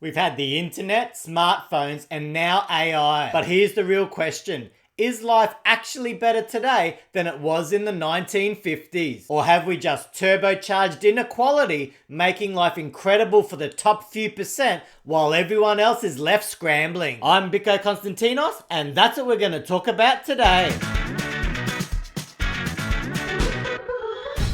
We've had the internet, smartphones, and now AI. But here's the real question. Is life actually better today than it was in the 1950s? Or have we just turbocharged inequality, making life incredible for the top few percent while everyone else is left scrambling? I'm Biko Konstantinos, and that's what we're going to talk about today.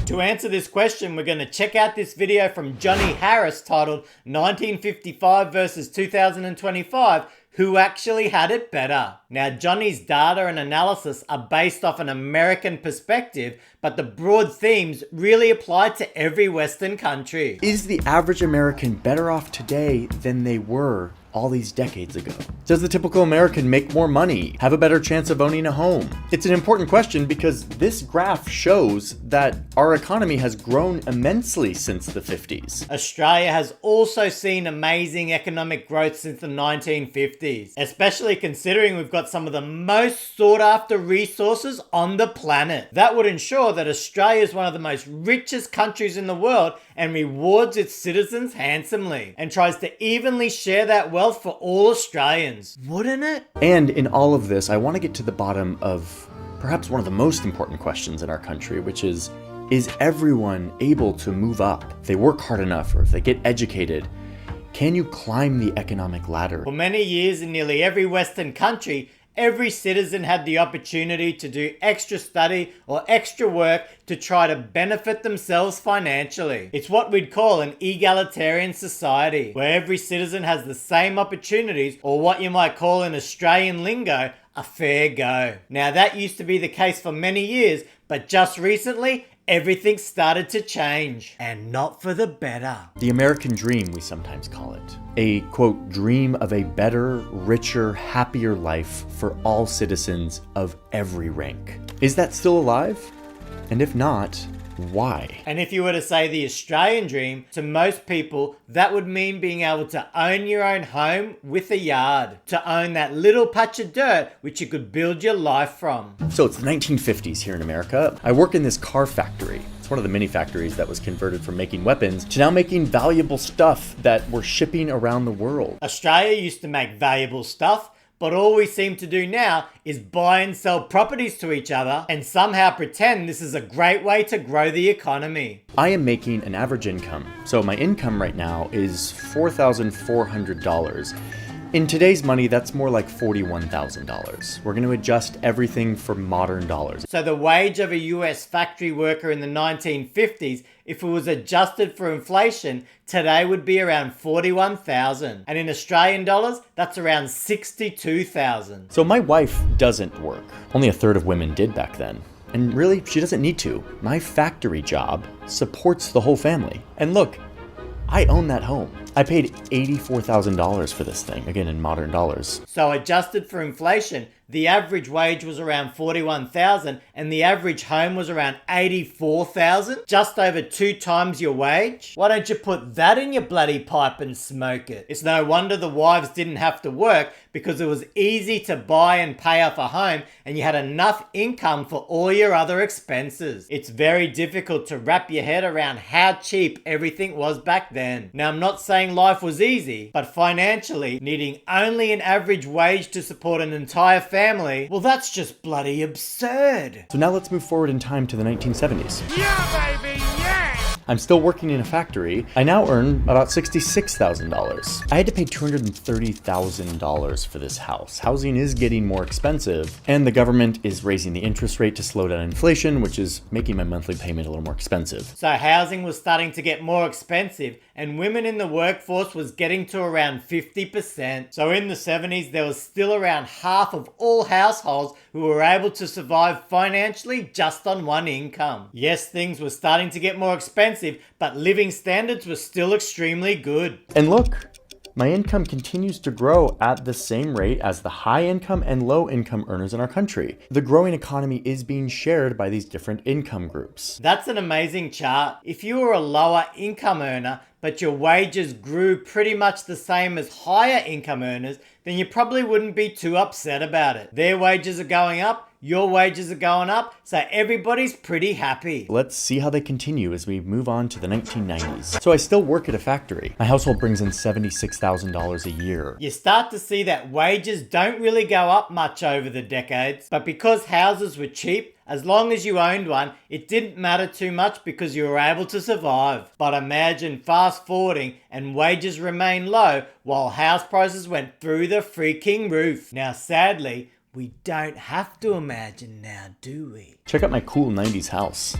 To answer this question, we're going to check out this video from Johnny Harris titled 1955 versus 2025, Who Actually Had It Better? Now, Johnny's data and analysis are based off an American perspective, but the broad themes really apply to every Western country. Is the average American better off today than they were all these decades ago? Does the typical American make more money, have a better chance of owning a home? It's an important question because this graph shows that our economy has grown immensely since the 50s. Australia has also seen amazing economic growth since the 1950s, especially considering we've got some of the most sought after resources on the planet. That would ensure that Australia is one of the most richest countries in the world and rewards its citizens handsomely and tries to evenly share that wealth for all Australians. Wouldn't it? And in all of this, I want to get to the bottom of perhaps one of the most important questions in our country, which is everyone able to move up? If they work hard enough or if they get educated, can you climb the economic ladder? For many years in nearly every Western country, every citizen had the opportunity to do extra study or extra work to try to benefit themselves financially. It's what we'd call an egalitarian society, where every citizen has the same opportunities, or what you might call in Australian lingo, a fair go. Now, that used to be the case for many years, but just recently, everything started to change, and not for the better. The American dream, we sometimes call it. A, quote, dream of a better, richer, happier life for all citizens of every rank. Is that still alive? And if not, why? And if you were to say the Australian dream, to most people, that would mean being able to own your own home with a yard. To own that little patch of dirt which you could build your life from. So it's the 1950s here in America. I work in this car factory. It's one of the many factories that was converted from making weapons to now making valuable stuff that we're shipping around the world. Australia used to make valuable stuff, but all we seem to do now is buy and sell properties to each other and somehow pretend this is a great way to grow the economy. I am making an average income. So my income right now is $4,400. In today's money, that's more like $41,000. We're going to adjust everything for modern dollars. So the wage of a US factory worker in the 1950s, if it was adjusted for inflation, today would be around $41,000. And in Australian dollars, that's around $62,000. So my wife doesn't work. Only a third of women did back then. And really, she doesn't need to. My factory job supports the whole family. And look, I own that home. I paid $84,000 for this thing, again in modern dollars. So adjusted for inflation, the average wage was around $41,000 and the average home was around $84,000, just over 2 times your wage. Why don't you put that in your bloody pipe and smoke it? It's no wonder the wives didn't have to work, because it was easy to buy and pay off a home and you had enough income for all your other expenses. It's very difficult to wrap your head around how cheap everything was back then. Now, I'm not saying life was easy, but financially, needing only an average wage to support an entire family, well, that's just bloody absurd. So now let's move forward in time to the 1970s. Yeah, baby, yeah! I'm still working in a factory. I now earn about $66,000. I had to pay $230,000 for this house. Housing is getting more expensive, and the government is raising the interest rate to slow down inflation, which is making my monthly payment a little more expensive. So housing was starting to get more expensive, and women in the workforce was getting to around 50%. So in the 70s, there was still around half of all households who were able to survive financially just on one income. Yes, things were starting to get more expensive, but living standards were still extremely good. And look, my income continues to grow at the same rate as the high income and low income earners in our country. The growing economy is being shared by these different income groups. That's an amazing chart. If you were a lower income earner, but your wages grew pretty much the same as higher income earners, then you probably wouldn't be too upset about it. Their wages are going up, your wages are going up, so everybody's pretty happy. Let's see how they continue as we move on to the 1990s. So I still work at a factory. My household brings in $76,000 a year. You start to see that wages don't really go up much over the decades, but because houses were cheap, as long as you owned one, it didn't matter too much because you were able to survive. But imagine fast forwarding and wages remain low while house prices went through the freaking roof. Now sadly, we don't have to imagine now, do we? Check out my cool 90s house.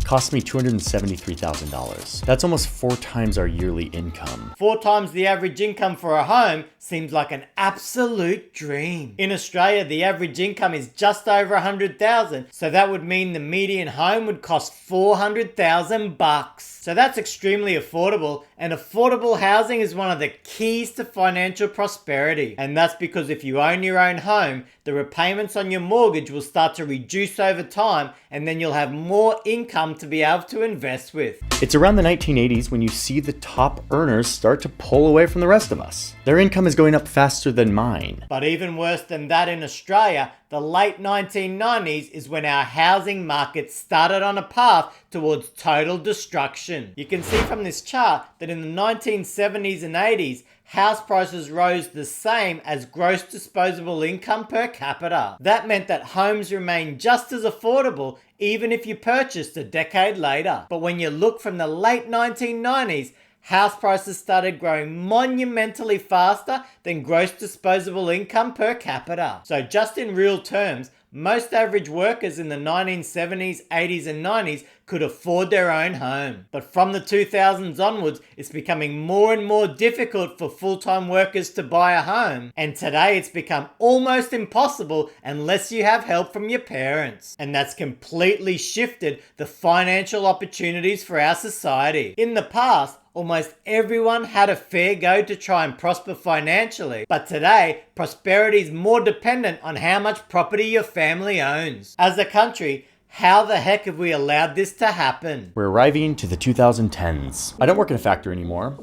Cost me $273,000. That's almost 4 times our yearly income. 4 times the average income for a home seems like an absolute dream. In Australia, the average income is just over 100,000, so that would mean the median home would cost 400,000 bucks. So that's extremely affordable, and affordable housing is one of the keys to financial prosperity. And that's because if you own your own home, the repayments on your mortgage will start to reduce over time, and then you'll have more income to be able to invest with. It's around the 1980s when you see the top earners start to pull away from the rest of us. Their income is going up faster than mine. But even worse than that in Australia, the late 1990s is when our housing market started on a path towards total destruction. You can see from this chart that in the 1970s and 80s, house prices rose the same as gross disposable income per capita. That meant that homes remained just as affordable even if you purchased a decade later. But when you look from the late 1990s, house prices started growing monumentally faster than gross disposable income per capita. So just in real terms, most average workers in the 1970s, 80s and 90s could afford their own home. But from the 2000s onwards, it's becoming more and more difficult for full-time workers to buy a home. And today it's become almost impossible unless you have help from your parents. And that's completely shifted the financial opportunities for our society. In the past, almost everyone had a fair go to try and prosper financially, but today, prosperity is more dependent on how much property your family owns. As a country, how the heck have we allowed this to happen? We're arriving to the 2010s. I don't work in a factory anymore.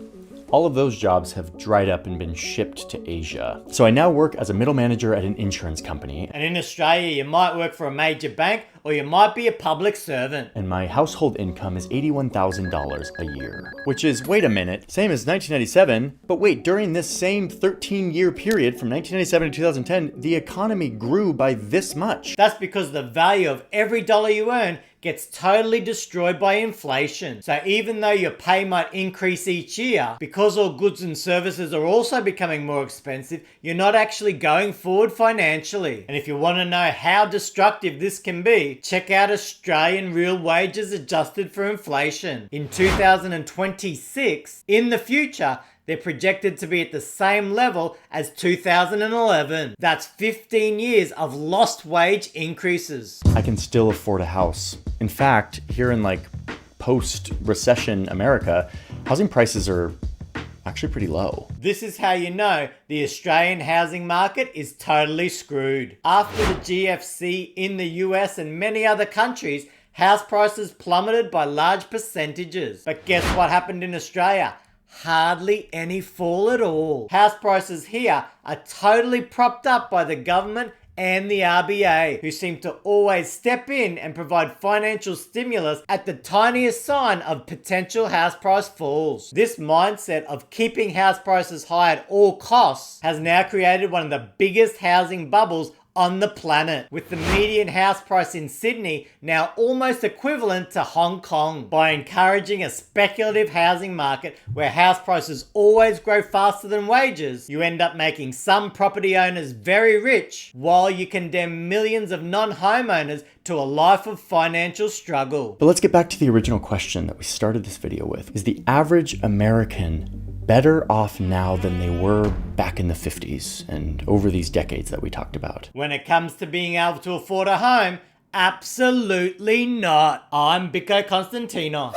All of those jobs have dried up and been shipped to Asia. So I now work as a middle manager at an insurance company. And in Australia, you might work for a major bank or you might be a public servant. And my household income is $81,000 a year. Which is, wait a minute, same as 1997. But wait, during this same 13-year period from 1997 to 2010, the economy grew by this much. That's because the value of every dollar you earn gets totally destroyed by inflation. So even though your pay might increase each year, because all goods and services are also becoming more expensive, you're not actually going forward financially. And if you want to know how destructive this can be, check out Australian real wages adjusted for inflation. In 2026, in the future, they're projected to be at the same level as 2011. That's 15 years of lost wage increases. I can still afford a house. In fact, here in post-recession America, housing prices are actually pretty low. This is how you know the Australian housing market is totally screwed. After the GFC in the US and many other countries, house prices plummeted by large percentages. But guess what happened in Australia? Hardly any fall at all. House prices here are totally propped up by the government and the RBA, who seem to always step in and provide financial stimulus at the tiniest sign of potential house price falls. This mindset of keeping house prices high at all costs has now created one of the biggest housing bubbles on the planet, with the median house price in Sydney now almost equivalent to Hong Kong. By encouraging a speculative housing market where house prices always grow faster than wages, you end up making some property owners very rich while you condemn millions of non-homeowners to a life of financial struggle. But let's get back to the original question that we started this video with. Is the average American better off now than they were back in the 50s and over these decades that we talked about? When it comes to being able to afford a home, absolutely not. I'm Biko Constantino.